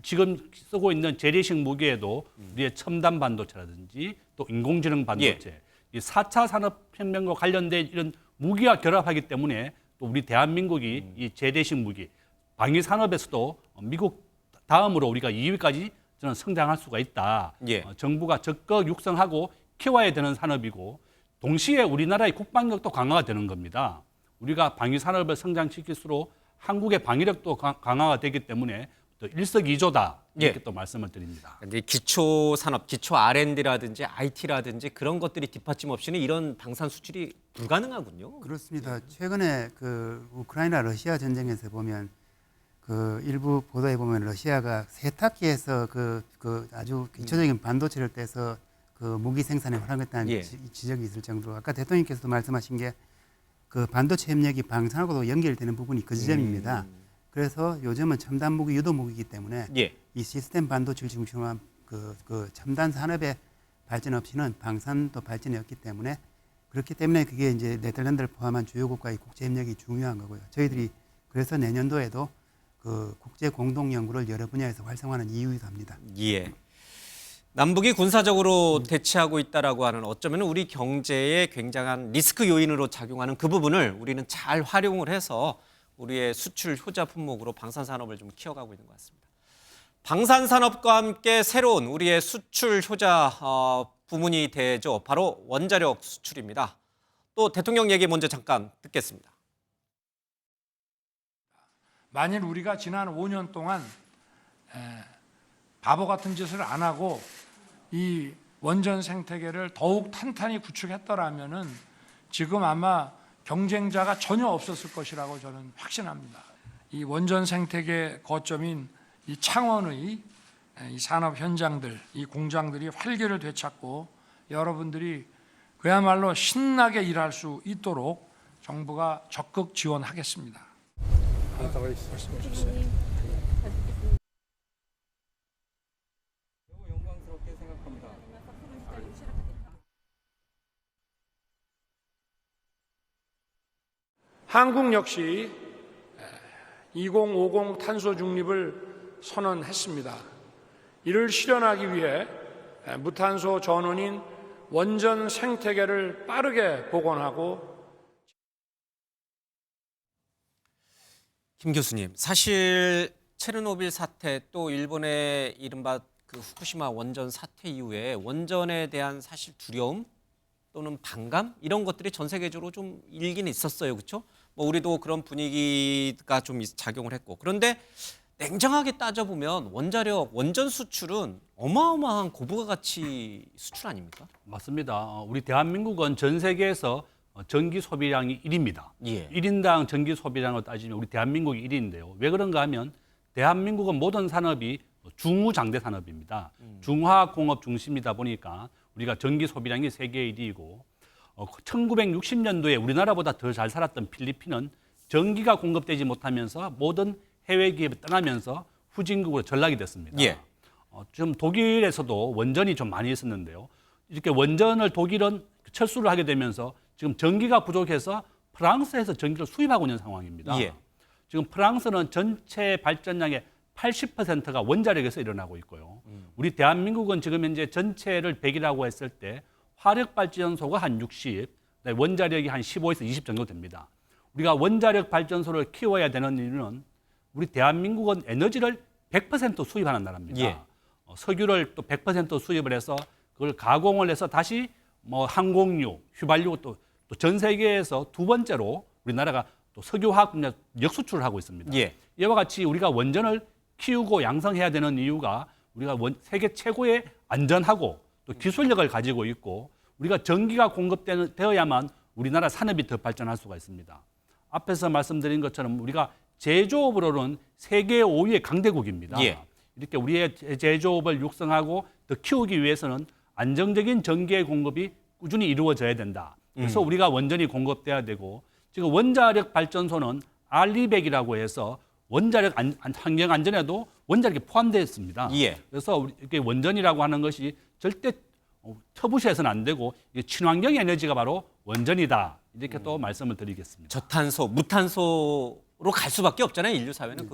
지금 쓰고 있는 재래식 무기에도 우리의 첨단 반도체라든지 또 인공지능 반도체 이 4차 산업혁명과 관련된 이런 무기와 결합하기 때문에 또 우리 대한민국이 이 재래식 무기 방위 산업에서도 미국 다음으로 우리가 2위까지 저는 성장할 수가 있다. 정부가 적극 육성하고 키워야 되는 산업이고 동시에 우리나라의 국방력도 강화가 되는 겁니다. 우리가 방위 산업을 성장시킬수록 한국의 방위력도 강화가 되기 때문에 또 일석이조다 이렇게 예. 또 말씀을 드립니다. 이제 기초 산업, 기초 R&D라든지 IT라든지 그런 것들이 뒷받침 없이는 이런 방산 수출이 불가능하군요. 그렇습니다. 최근에 그 우크라이나 러시아 전쟁에서 보면 그 일부 보도에 보면 러시아가 세탁기에서 그 아주 기초적인 반도체를 떼서 그 무기 생산에 활용했다는 예. 지적이 있을 정도로 아까 대통령께서도 말씀하신 게 그 반도체 협력이 방산하고도 연결되는 부분이 그 지점입니다. 그래서 요즘은 첨단 무기, 유도 무기이기 때문에 예. 이 시스템 반도체를 중심으로 그 첨단 산업의 발전 없이는 방산도 발전이 없기 때문에 그렇기 때문에 그게 이제 네덜란드를 포함한 주요국가의 국제 협력이 중요한 거고요. 저희들이 그래서 내년도에도 그 국제 공동 연구를 여러 분야에서 활성화하는 이유이기도 합니다. 예. 남북이 군사적으로 대치하고 있다라고 하는 어쩌면 우리 경제에 굉장한 리스크 요인으로 작용하는 그 부분을 우리는 잘 활용을 해서 우리의 수출 효자 품목으로 방산 산업을 좀 키워가고 있는 것 같습니다. 방산 산업과 함께 새로운 우리의 수출 효자 부문이 되죠. 바로 원자력 수출입니다. 또 대통령 얘기 먼저 잠깐 듣겠습니다. 만일 우리가 지난 5년 동안 바보 같은 짓을 안 하고 이 원전 생태계를 더욱 탄탄히 구축했더라면은 지금 아마 경쟁자가 전혀 없었을 것이라고 저는 확신합니다. 이 원전 생태계 거점인 이 창원의 이 산업 현장들, 이 공장들이 활기를 되찾고 여러분들이 그야말로 신나게 일할 수 있도록 정부가 적극 지원하겠습니다. 한국 역시 2050 탄소 중립을 선언했습니다. 이를 실현하기 위해 무탄소 전원인 원전 생태계를 빠르게 복원하고 김 교수님, 사실 체르노빌 사태 또 일본의 이른바 그 후쿠시마 원전 사태 이후에 원전에 대한 사실 두려움 또는 반감 이런 것들이 전 세계적으로 좀 일긴 있었어요, 그렇죠? 뭐 우리도 그런 분위기가 좀 작용을 했고 그런데 냉정하게 따져보면 원전 수출은 어마어마한 고부가 가치 수출 아닙니까? 맞습니다. 우리 대한민국은 전 세계에서 전기 소비량이 1위입니다. 예. 1인당 전기 소비량으로 따지면 우리 대한민국이 1위인데요. 왜 그런가 하면 대한민국은 모든 산업이 중후장대 산업입니다. 중화공업 중심이다 보니까 우리가 전기 소비량이 세계 1위이고 1960년도에 우리나라보다 더 잘 살았던 필리핀은 전기가 공급되지 못하면서 모든 해외 기업이 떠나면서 후진국으로 전락이 됐습니다. 예. 지금 독일에서도 원전이 좀 많이 있었는데요. 이렇게 원전을 독일은 철수를 하게 되면서 지금 전기가 부족해서 프랑스에서 전기를 수입하고 있는 상황입니다. 예. 지금 프랑스는 전체 발전량의 80%가 원자력에서 일어나고 있고요. 우리 대한민국은 지금 현재 전체를 100이라고 했을 때 화력발전소가 한 60, 원자력이 한 15에서 20 정도 됩니다. 우리가 원자력 발전소를 키워야 되는 이유는 우리 대한민국은 에너지를 100% 수입하는 나라입니다. 예. 석유를 또 100% 수입을 해서 그걸 가공을 해서 다시 뭐 항공유, 휘발유 또 전 세계에서 두 번째로 우리나라가 또 석유화학 분야 역수출을 하고 있습니다. 예. 이와 같이 우리가 원전을 키우고 양성해야 되는 이유가 우리가 세계 최고의 안전하고 또 기술력을 가지고 있고 우리가 전기가 공급되어야만 우리나라 산업이 더 발전할 수가 있습니다. 앞에서 말씀드린 것처럼 우리가 제조업으로는 세계 5위의 강대국입니다. 예. 이렇게 우리의 제조업을 육성하고 더 키우기 위해서는 안정적인 전기의 공급이 꾸준히 이루어져야 된다. 그래서 우리가 원전이 공급돼야 되고 지금 원자력 발전소는 R200이라고 해서 원자력 환경 안전에도 원자력이 포함되어 있습니다. 예. 그래서 이렇게 원전이라고 하는 것이 절대 터부시해서는 안 되고 친환경 에너지가 바로 원전이다. 이렇게 또 말씀을 드리겠습니다. 저탄소, 무탄소로 갈 수밖에 없잖아요. 인류 사회는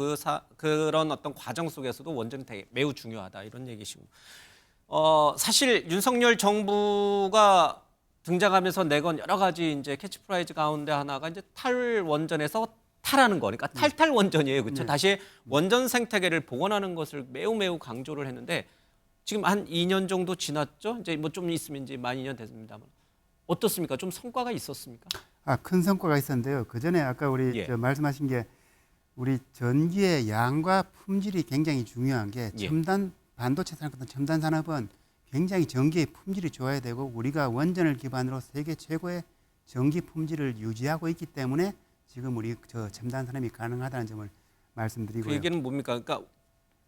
그런 어떤 과정 속에서도 원전이 되게 매우 중요하다 이런 얘기시고. 사실 윤석열 정부가 등장하면서 내건 여러 가지 이제 캐치프라이즈 가운데 하나가 이제 탈원전에서 탈하는 거, 그러니까 탈원전이에요, 그렇죠? 다시 원전 생태계를 복원하는 것을 매우 강조를 했는데 지금 한 2년 정도 지났죠? 이제 뭐 좀 있으면 이제 만 2년 됐습니다만 어떻습니까? 좀 성과가 있었습니까? 큰 성과가 있었는데요. 그 전에 아까 우리 예. 말씀하신 게 우리 전기의 양과 품질이 굉장히 중요한 게 예. 첨단 반도체 산업 같은 첨단 산업은 굉장히 전기의 품질이 좋아야 되고 우리가 원전을 기반으로 세계 최고의 전기 품질을 유지하고 있기 때문에 지금 우리 저 첨단 산업이 가능하다는 점을 그 말씀드리고요. 얘기는 뭡니까? 그러니까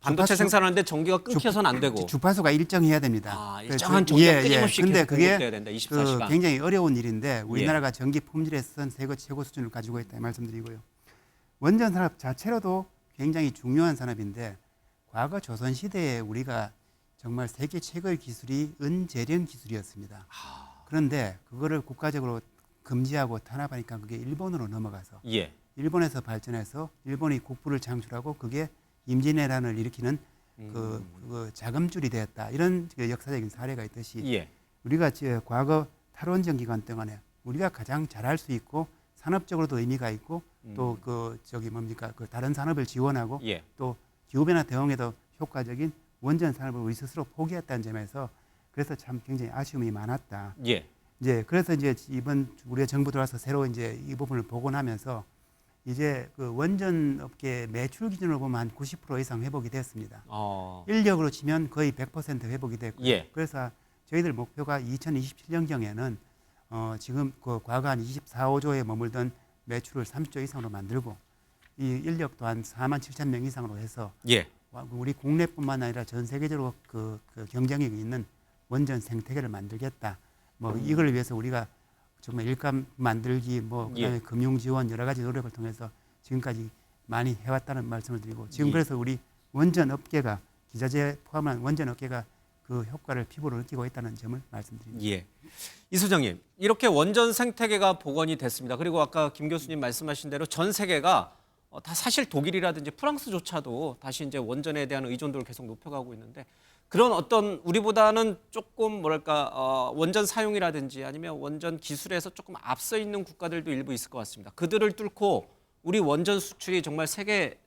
반도체 주파수- 생산하는데 전기가 끊겨서는 안 되고. 주파수가 일정해야 됩니다. 아, 그래서 일정한 전기가 끊임없이 근데 계속 그게 공급돼야 된다. 24시간. 굉장히 어려운 일인데 우리나라가 전기 품질에서는 세계 최고 수준을 가지고 있다 말씀드리고요. 원전 산업 자체로도 굉장히 중요한 산업인데 과거 조선 시대에 우리가 정말 세계 최고의 기술이 은재련 기술이었습니다. 그런데 그거를 국가적으로 금지하고 탄압하니까 그게 일본으로 넘어가서 예. 일본에서 발전해서 일본이 국부를 창출하고 그게 임진왜란을 일으키는 그 자금줄이 되었다. 이런 그 역사적인 사례가 있듯이 예. 우리가 과거 탈원전 기간 동안에 우리가 가장 잘할 수 있고 산업적으로도 의미가 있고 또 그 그 다른 산업을 지원하고 예. 또 기후변화 대응에도 효과적인 원전 산업을 우리 스스로 포기했다는 점에서 그래서 참 굉장히 아쉬움이 많았다. 예. 그래서 이제 이번 우리가 정부 들어와서 새로 이제 이 부분을 복원하면서 이제 그 원전 업계 매출 기준으로 보면 한 90% 이상 회복이 됐습니다. 인력으로 치면 거의 100% 회복이 됐고요. 예. 그래서 저희들 목표가 2027년경에는 지금 그 과거 한 24~5조에 머물던 매출을 30조 이상으로 만들고 이 인력도 한 4만 7천 명 이상으로 해서 예. 우리 국내뿐만 아니라 전 세계적으로 그 경쟁력이 있는 원전 생태계를 만들겠다. 뭐 이걸 위해서 우리가 정말 일감 만들기 그다음에 예. 금융 지원 여러 가지 노력을 통해서 지금까지 많이 해왔다는 말씀을 드리고 지금 예. 그래서 우리 원전 업계가 기자재 포함한 원전 업계가 그 효과를 피부로 느끼고 있다는 점을 말씀드립니다. 예. 이 소장님, 이렇게 원전 생태계가 복원이 됐습니다. 그리고 아까 김 교수님 말씀하신 대로 전 세계가 다 사실 독일이라든지 프랑스조차도 다시 이제 원전에 대한 의존도를 계속 높여가고 있는데 그런 어떤 우리보다는 조금 원전 사용이라든지 아니면 원전 기술에서 조금 앞서 있는 국가들도 일부 있을 것 같습니다. 그들을 뚫고 우리 원전 수출이 정말 세계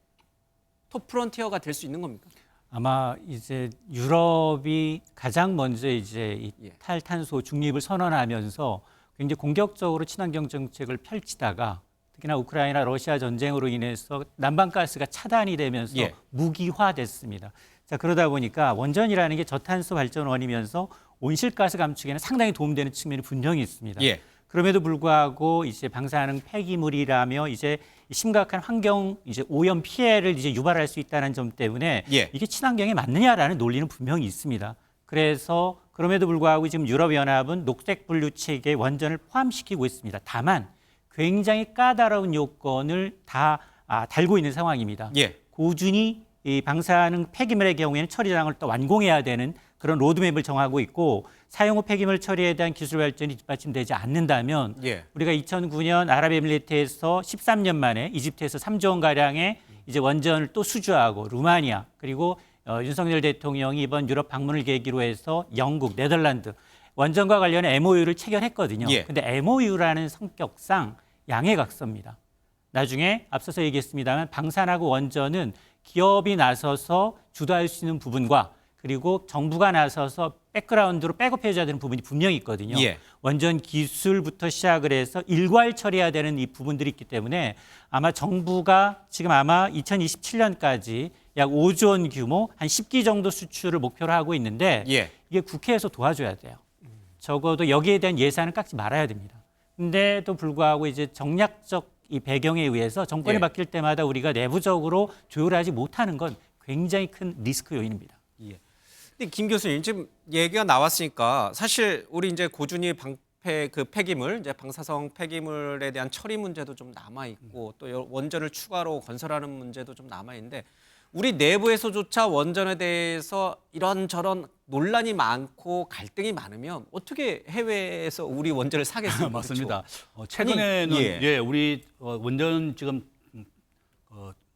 톱 프론티어가 될 수 있는 겁니까? 아마 이제 유럽이 가장 먼저 이제 이 예. 탈탄소 중립을 선언하면서 굉장히 공격적으로 친환경 정책을 펼치다가 특히나 우크라이나 러시아 전쟁으로 인해서 난방가스가 차단이 되면서 예. 무기화됐습니다. 자, 그러다 보니까 원전이라는 게 저탄소 발전원이면서 온실가스 감축에는 상당히 도움되는 측면이 분명히 있습니다. 예. 그럼에도 불구하고 이제 방사능 폐기물이라며 이제 심각한 환경 이제 오염 피해를 이제 유발할 수 있다는 점 때문에 예. 이게 친환경에 맞느냐라는 논리는 분명히 있습니다. 그래서 그럼에도 불구하고 지금 유럽연합은 녹색 분류 체계에 원전을 포함시키고 있습니다. 다만 굉장히 까다로운 요건을 다 달고 있는 상황입니다. 예. 꾸준히 이 방사능 폐기물의 경우에는 처리장을 또 완공해야 되는 그런 로드맵을 정하고 있고 사용 후 폐기물 처리에 대한 기술 발전이 뒷받침되지 않는다면 예. 우리가 2009년 아랍에미리트에서 13년 만에 이집트에서 3조 원 가량의 이제 원전을 또 수주하고 루마니아 그리고 윤석열 대통령이 이번 유럽 방문을 계기로 해서 영국, 네덜란드 원전과 관련해 MOU를 체결했거든요. 예. 근데 MOU라는 성격상 양해각서입니다. 나중에 앞서서 얘기했습니다만 방산하고 원전은 기업이 나서서 주도할 수 있는 부분과 그리고 정부가 나서서 백그라운드로 백업해줘야 되는 부분이 분명히 있거든요. 예. 원전 기술부터 시작을 해서 일괄 처리해야 되는 이 부분들이 있기 때문에 아마 정부가 지금 아마 2027년까지 약 5조 원 규모 한 10기 정도 수출을 목표로 하고 있는데 예. 이게 국회에서 도와줘야 돼요. 적어도 여기에 대한 예산은 깎지 말아야 됩니다. 근데도 불구하고 이제 정략적 이 배경에 의해서 정권이 예. 바뀔 때마다 우리가 내부적으로 조율하지 못하는 건 굉장히 큰 리스크 요인입니다. 예. 근데 김 교수님 지금 얘기가 나왔으니까 사실 우리 이제 고준위 방패 그 폐기물 이제 방사성 폐기물에 대한 처리 문제도 좀 남아 있고 또 원전을 추가로 건설하는 문제도 좀 남아 있는데 우리 내부에서조차 원전에 대해서 이런저런 논란이 많고 갈등이 많으면 어떻게 해외에서 우리 원전을 사겠습니까? 맞습니다. 그렇죠? 최근에는 아니, 예. 우리 원전 지금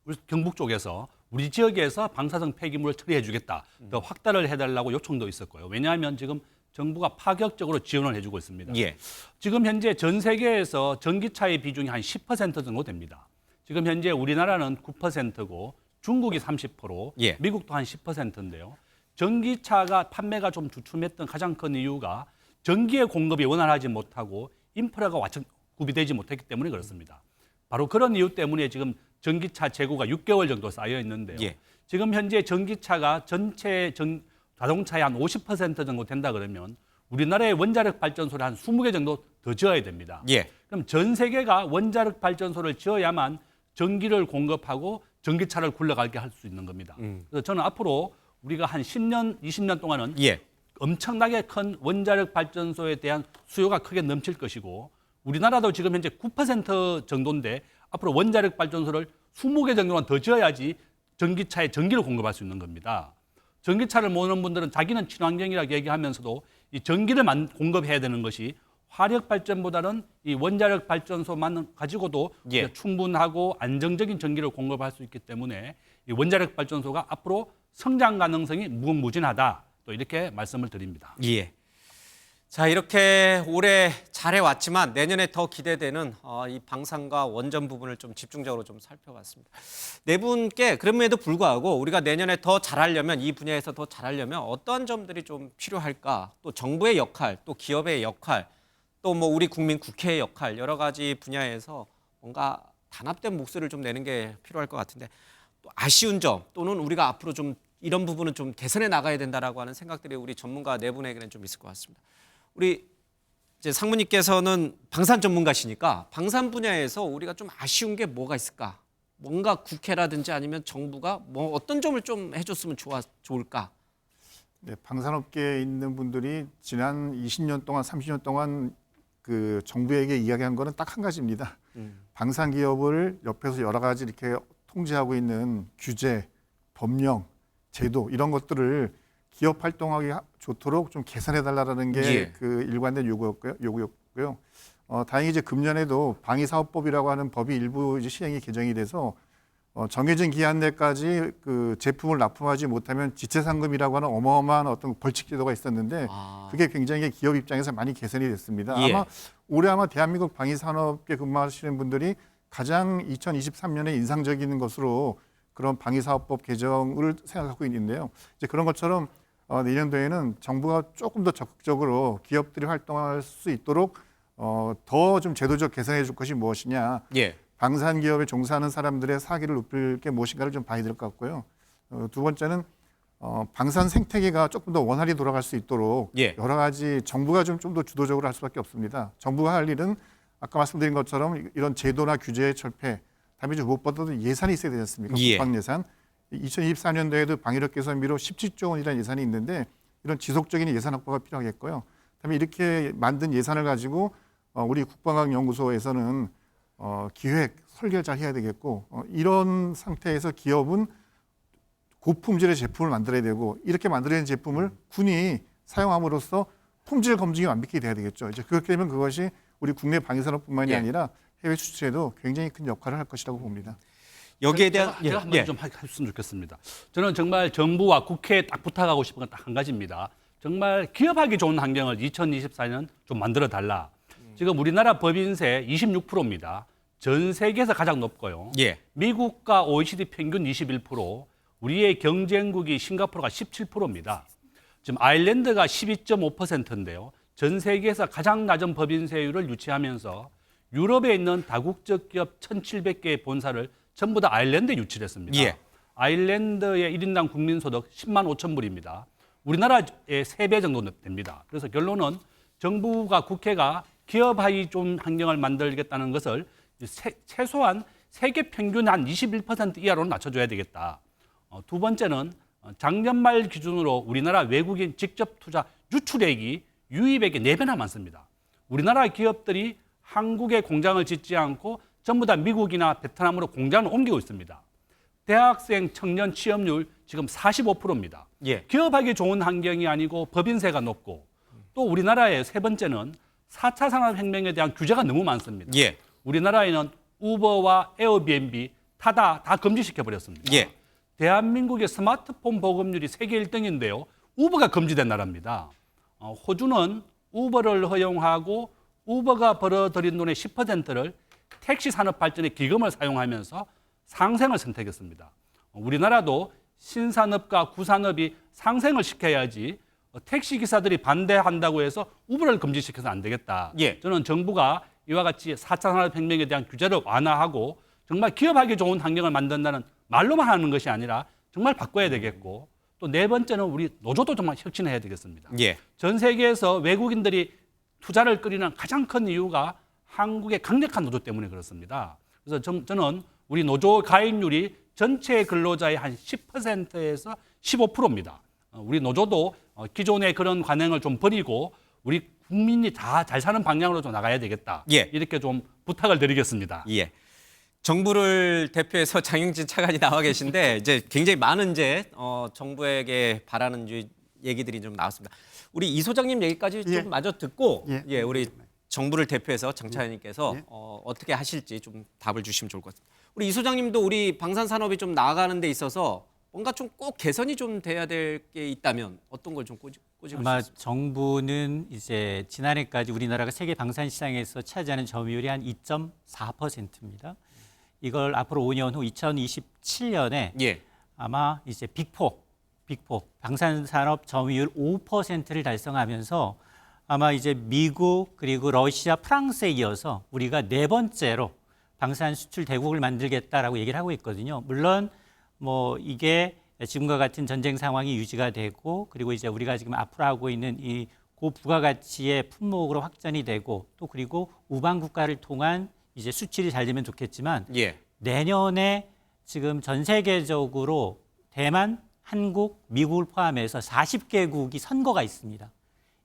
우리 경북 쪽에서 우리 지역에서 방사성 폐기물을 처리해주겠다, 더 확대를 해달라고 요청도 있었고요. 왜냐하면 지금 정부가 파격적으로 지원을 해주고 있습니다. 예. 지금 현재 전 세계에서 전기차의 비중이 한 10% 정도 됩니다. 지금 현재 우리나라는 9%고 중국이 30%, 예. 미국도 한 10%인데요. 전기차가 판매가 좀 주춤했던 가장 큰 이유가 전기의 공급이 원활하지 못하고 인프라가 완전 구비되지 못했기 때문에 그렇습니다. 바로 그런 이유 때문에 지금 전기차 재고가 6개월 정도 쌓여 있는데요. 예. 지금 현재 전기차가 전체 자동차의 한 50% 정도 된다 그러면 우리나라의 원자력 발전소를 한 20개 정도 더 지어야 됩니다. 예. 그럼 전 세계가 원자력 발전소를 지어야만 전기를 공급하고 전기차를 굴러가게 할 수 있는 겁니다. 그래서 저는 앞으로 우리가 한 10년, 20년 동안은 예. 엄청나게 큰 원자력 발전소에 대한 수요가 크게 넘칠 것이고 우리나라도 지금 현재 9% 정도인데 앞으로 원자력 발전소를 20개 정도만 더 지어야지 전기차에 전기를 공급할 수 있는 겁니다. 전기차를 모으는 분들은 자기는 친환경이라고 얘기하면서도 이 전기를 공급해야 되는 것이 화력 발전보다는 이 원자력 발전소만 가지고도 예. 충분하고 안정적인 전기를 공급할 수 있기 때문에 이 원자력 발전소가 앞으로 성장 가능성이 무궁무진하다. 또 이렇게 말씀을 드립니다. 예. 자, 이렇게 올해 잘해왔지만 내년에 더 기대되는 이 방산과 원전 부분을 좀 집중적으로 좀 살펴봤습니다. 네 분께 그럼에도 불구하고 우리가 내년에 더 잘하려면 이 분야에서 더 잘하려면 어떠한 점들이 좀 필요할까? 또 정부의 역할, 또 기업의 역할, 또 뭐 우리 국민 국회의 역할 여러 가지 분야에서 뭔가 단합된 목소리를 좀 내는 게 필요할 것 같은데 또 아쉬운 점 또는 우리가 앞으로 좀 이런 부분은 좀 개선해 나가야 된다라고 하는 생각들이 우리 전문가 네 분에게는 좀 있을 것 같습니다. 우리 이제 상무님께서는 방산 전문가시니까 방산 분야에서 우리가 좀 아쉬운 게 뭐가 있을까? 뭔가 국회라든지 아니면 정부가 뭐 어떤 점을 좀 해줬으면 좋을까? 네, 방산업계에 있는 분들이 지난 20년 동안, 30년 동안 그 정부에게 이야기한 거는 딱 한 가지입니다. 방산 기업을 옆에서 여러 가지 이렇게 통제하고 있는 규제, 법령, 제도 이런 것들을 기업 활동하기 좋도록 좀 개선해달라는 게 그 일관된 요구였고요. 다행히 이제 금년에도 방위사업법이라고 하는 법이 일부 이제 시행이 개정이 돼서 정해진 기한 내까지 그 제품을 납품하지 못하면 지체상금이라고 하는 어마어마한 어떤 벌칙 제도가 있었는데 그게 굉장히 기업 입장에서 많이 개선이 됐습니다. 예. 아마 대한민국 방위산업계 근무하시는 분들이 가장 2023년에 인상적인 것으로 그런 방위사업법 개정을 생각하고 있는데요. 이제 그런 것처럼 내년도에는 정부가 조금 더 적극적으로 기업들이 활동할 수 있도록 더 좀 제도적 개선해 줄 것이 무엇이냐. 예. 방산 기업에 종사하는 사람들의 사기를 높일 게 무엇인가를 좀 봐야 될 것 같고요. 두 번째는 방산 생태계가 조금 더 원활히 돌아갈 수 있도록 예. 여러 가지 정부가 좀 더 주도적으로 할 수밖에 없습니다. 정부가 할 일은 아까 말씀드린 것처럼 이런 제도나 규제의 철폐, 다음에 이제 무엇보다도 예산이 있어야 되지 않습니까? 예. 국방 예산. 2024년도에도 방위력 개선비로 17조 원이라는 예산이 있는데 이런 지속적인 예산 확보가 필요하겠고요. 그다음에 이렇게 만든 예산을 가지고 우리 국방학연구소에서는 기획, 설계를 잘 해야 되겠고 이런 상태에서 기업은 고품질의 제품을 만들어야 되고 이렇게 만들어낸 제품을 군이 사용함으로써 품질 검증이 완벽히 돼야 되겠죠. 이제 그렇게 되면 그것이 우리 국내 방위산업뿐만이 예. 아니라 해외 수출에도 굉장히 큰 역할을 할 것이라고 봅니다. 여기에 대한 제가 한마디 좀 했으면 좋겠습니다. 저는 정말 정부와 국회에 딱 부탁하고 싶은 건 딱 한 가지입니다. 정말 기업하기 좋은 환경을 2024년 좀 만들어 달라. 지금 우리나라 법인세 26%입니다. 전 세계에서 가장 높고요. 예. 미국과 OECD 평균 21%, 우리의 경쟁국이 싱가포르가 17%입니다. 지금 아일랜드가 12.5%인데요. 전 세계에서 가장 낮은 법인세율을 유치하면서 유럽에 있는 다국적 기업 1,700개의 본사를 전부 다 아일랜드에 유치를 했습니다. 예. 아일랜드의 1인당 국민소득 10만 5천 불입니다. 우리나라의 3배 정도 됩니다. 그래서 결론은 정부가 국회가 기업하기 좋은 환경을 만들겠다는 것을 최소한 세계 평균 한 21% 이하로 낮춰줘야 되겠다. 두 번째는 작년 말 기준으로 우리나라 외국인 직접 투자 유출액이 유입액의 4배나 많습니다. 우리나라 기업들이 한국에 공장을 짓지 않고 전부 다 미국이나 베트남으로 공장을 옮기고 있습니다. 대학생 청년 취업률 지금 45%입니다. 예. 기업하기 좋은 환경이 아니고 법인세가 높고 또 우리나라의 세 번째는 4차 산업혁명에 대한 규제가 너무 많습니다. 예. 우리나라에는 우버와 에어비앤비 다 금지시켜버렸습니다. 예. 대한민국의 스마트폰 보급률이 세계 1등인데요. 우버가 금지된 나라입니다. 호주는 우버를 허용하고 우버가 벌어들인 돈의 10%를 택시 산업 발전의 기금을 사용하면서 상생을 선택했습니다. 우리나라도 신산업과 구산업이 상생을 시켜야지 택시 기사들이 반대한다고 해서 우버를 금지시켜서 안 되겠다. 예. 저는 정부가 이와 같이 4차 산업혁명에 대한 규제를 완화하고 정말 기업하기 좋은 환경을 만든다는 말로만 하는 것이 아니라 정말 바꿔야 되겠고, 또 네 번째는 우리 노조도 정말 혁신해야 되겠습니다. 예. 전 세계에서 외국인들이 투자를 끌이는 가장 큰 이유가 한국의 강력한 노조 때문에 그렇습니다. 그래서 저는 우리 노조 가입률이 전체 근로자의 한 10%에서 15%입니다. 우리 노조도 기존의 그런 관행을 좀 버리고 우리 국민이 다 잘 사는 방향으로 좀 나가야 되겠다. 예. 이렇게 좀 부탁을 드리겠습니다. 예. 정부를 대표해서 장영진 차관이 나와 계신데 이제 굉장히 많은 정부에게 바라는 얘기들이 좀 나왔습니다. 우리 이 소장님 얘기까지 예. 좀 마저 듣고 예. 우리 정부를 대표해서 장 차관님께서 예. 어떻게 하실지 좀 답을 주시면 좋을 것 같습니다. 우리 이 소장님도 우리 방산 산업이 좀 나아가는 데 있어서 뭔가 좀 꼭 개선이 좀 돼야 될 게 있다면 어떤 걸 좀 꼬집을 수 아마 있습니까? 정부는 이제 지난해까지 우리나라가 세계 방산 시장에서 차지하는 점유율이 한 2.4%입니다. 이걸 앞으로 5년 후 2027년에 예. 아마 이제 빅포 방산 산업 점유율 5%를 달성하면서 아마 이제 미국 그리고 러시아, 프랑스에 이어서 우리가 네 번째로 방산 수출 대국을 만들겠다라고 얘기를 하고 있거든요. 물론 뭐 이게 지금과 같은 전쟁 상황이 유지가 되고 그리고 이제 우리가 지금 앞으로 하고 있는 이 고부가가치의 품목으로 확전이 되고 또 그리고 우방 국가를 통한 이제 수출이 잘 되면 좋겠지만 예. 내년에 지금 전 세계적으로 대만, 한국, 미국을 포함해서 40개국이 선거가 있습니다.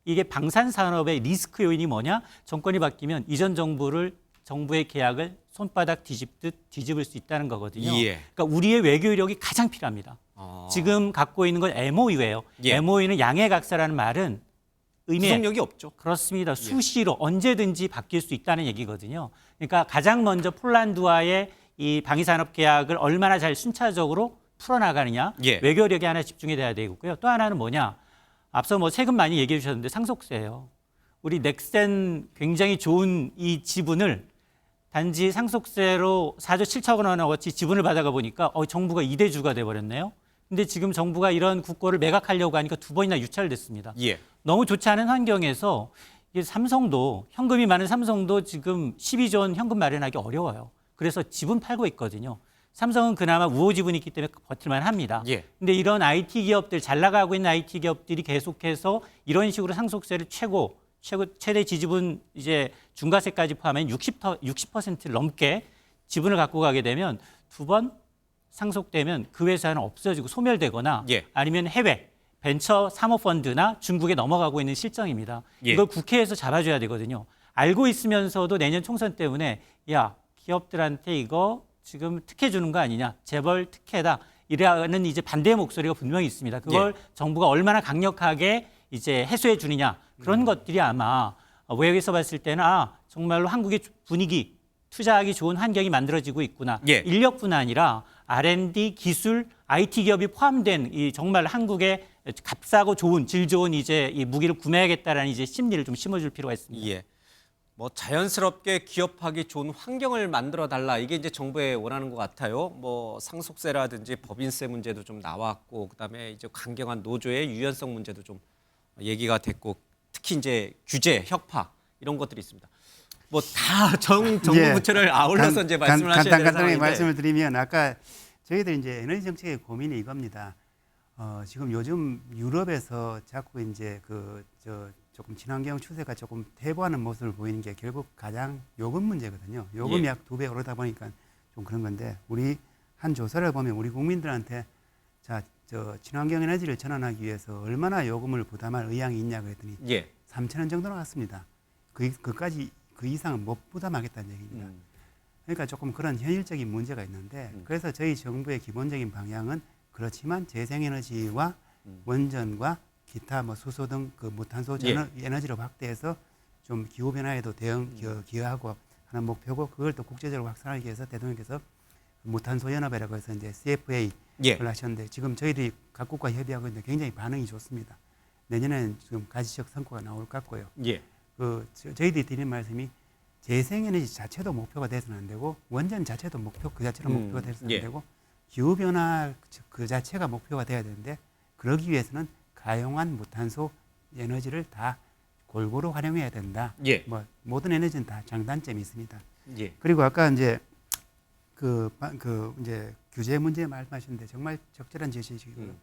이게 방산 산업의 리스크 요인이 뭐냐? 정권이 바뀌면 이전 정부의 계약을 손바닥 뒤집듯 뒤집을 수 있다는 거거든요. 예. 그러니까 우리의 외교력이 가장 필요합니다. 지금 갖고 있는 건 MOU예요. 예. MOU는 양해각서라는 말은 의미에 구속력이 없죠. 그렇습니다. 수시로 언제든지 바뀔 수 있다는 얘기거든요. 그러니까 가장 먼저 폴란드와의 이 방위산업 계약을 얼마나 잘 순차적으로 풀어나가느냐, 예. 외교력이 하나 집중이 돼야 되고요. 또 하나는 뭐냐, 앞서 뭐 세금 많이 얘기해 주셨는데 상속세예요. 우리 넥센 굉장히 좋은 이 지분을 단지 상속세로 4조 7천 원어치 지분을 받아가 보니까 정부가 2대주가 돼버렸네요. 근데 지금 정부가 이런 국고를 매각하려고 하니까 2번이나 유찰됐습니다. 예. 너무 좋지 않은 환경에서 이게 삼성도 현금이 많은 삼성도 지금 12조 원 현금 마련하기 어려워요. 그래서 지분 팔고 있거든요. 삼성은 그나마 우호 지분이 있기 때문에 버틸만 합니다. 예. 근데 이런 IT 기업들, 잘 나가고 있는 IT 기업들이 계속해서 이런 식으로 상속세를 최대 지지분 이제 중과세까지 포함한 60%를 넘게 지분을 갖고 가게 되면 두 번 상속되면 그 회사는 없어지고 소멸되거나 예. 아니면 해외 벤처 사모펀드나 중국에 넘어가고 있는 실정입니다. 예. 이걸 국회에서 잡아줘야 되거든요. 알고 있으면서도 내년 총선 때문에 야, 기업들한테 이거 지금 특혜 주는 거 아니냐, 재벌 특혜다 이라는 이제 반대의 목소리가 분명히 있습니다. 그걸 정부가 얼마나 강력하게 이제 해소해 주느냐, 그런 것들이 아마 외국에서 봤을 때는 정말로 한국의 분위기, 투자하기 좋은 환경이 만들어지고 있구나. 예. 인력뿐 아니라 R&D, 기술, IT 기업이 포함된 이 정말 한국의 값싸고 좋은 질 좋은 이제 이 무기를 구매하겠다라는 이제 심리를 좀 심어줄 필요가 있습니다. 예. 뭐 자연스럽게 기업하기 좋은 환경을 만들어 달라, 이게 이제 정부에 원하는 것 같아요. 뭐 상속세라든지 법인세 문제도 좀 나왔고, 그다음에 이제 강경한 노조의 유연성 문제도 좀 얘기가 됐고, 특히 이제 규제, 혁파 이런 것들이 있습니다. 뭐 다 정부 부처를 아울러서 이제 말씀을 하셔야 되는 간단하게 상황인데. 말씀을 드리면 아까 저희들 이제 에너지 정책의 고민이 이겁니다. 지금 요즘 유럽에서 자꾸 이제 조금 친환경 추세가 조금 퇴보하는 모습을 보이는 게 결국 가장 요금 문제거든요. 요금이 예. 약 2배 오르다 보니까 좀 그런 건데, 우리 한 조사를 보면 우리 국민들한테 친환경 에너지를 전환하기 위해서 얼마나 요금을 부담할 의향이 있냐 그랬더니 예. 3,000원 정도 나왔습니다. 그까지 그 이상은 못 부담하겠다는 얘기입니다. 그러니까 조금 그런 현실적인 문제가 있는데, 그래서 저희 정부의 기본적인 방향은 그렇지만 재생에너지와 원전과 기타 뭐 수소 등 그 무탄소 에너지로 확대해서 좀 기후 변화에도 기여하고 하는 목표고, 그걸 또 국제적으로 확산하기 위해서 대통령께서 무탄소 연합이라고 해서 이제 CFA를 하셨는데, 지금 저희들이 각국과 협의하고 있는데 굉장히 반응이 좋습니다. 내년에는 지금 가시적 성과가 나올 것 같고요. 예. 저희들이 드리는 말씀이 재생에너지 자체도 목표가 돼서는 안 되고, 원전 자체도 그 자체로 목표가 돼서는 안 되고, 기후변화 그 자체가 목표가 돼야 되는데, 그러기 위해서는 사용한 무탄소 에너지를 다 골고루 활용해야 된다. 예. 뭐 모든 에너지는 다 장단점이 있습니다. 예. 그리고 아까 이제 이제 규제 문제 말씀하셨는데 정말 적절한 지적이고요.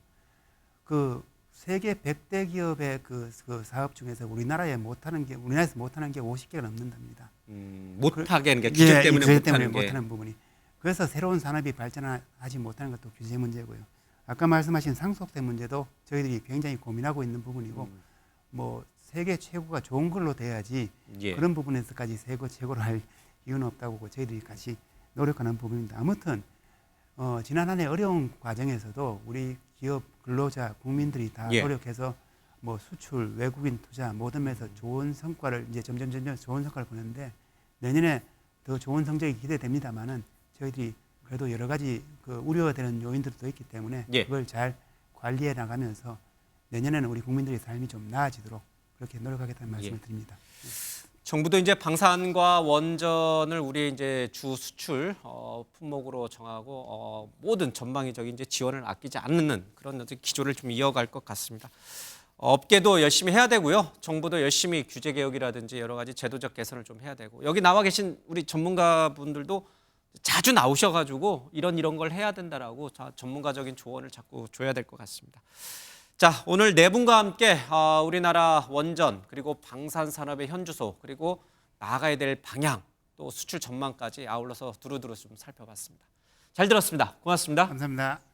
그 세계 100대 기업의 그 사업 중에서 우리나라에서 못하는 게 50개가 넘는답니다. 못하게 하는 게 규제 때문에 규제 못하는 게. 못하는 부분이. 그래서 새로운 산업이 발전하지 못하는 것도 규제 문제고요. 아까 말씀하신 상속세 문제도 저희들이 굉장히 고민하고 있는 부분이고, 뭐 세계 최고가 좋은 걸로 돼야지 예. 그런 부분에서까지 세계 최고로 할 이유는 없다고 보고 저희들이 같이 노력하는 부분입니다. 아무튼 지난 한 해 어려운 과정에서도 우리 기업 근로자 국민들이 다 예. 노력해서 뭐 수출, 외국인 투자 모든 면에서 좋은 성과를 이제 점점 좋은 성과를 보는데 내년에 더 좋은 성적이 기대됩니다만은 저희들이 그래도 여러 가지 그 우려되는 요인들도 있기 때문에 예. 그걸 잘 관리해 나가면서 내년에는 우리 국민들의 삶이 좀 나아지도록 그렇게 노력하겠다는 말씀을 드립니다. 정부도 이제 방산과 원전을 우리 이제 주 수출 품목으로 정하고 모든 전방위적인 이제 지원을 아끼지 않는 그런 어떤 기조를 좀 이어갈 것 같습니다. 업계도 열심히 해야 되고요. 정부도 열심히 규제 개혁이라든지 여러 가지 제도적 개선을 좀 해야 되고 여기 나와 계신 우리 전문가분들도 자주 나오셔가지고 이런 걸 해야 된다라고 전문가적인 조언을 자꾸 줘야 될 것 같습니다. 자, 오늘 네 분과 함께 우리나라 원전 그리고 방산 산업의 현주소 그리고 나아가야 될 방향 또 수출 전망까지 아울러서 두루두루 좀 살펴봤습니다. 잘 들었습니다. 고맙습니다. 감사합니다.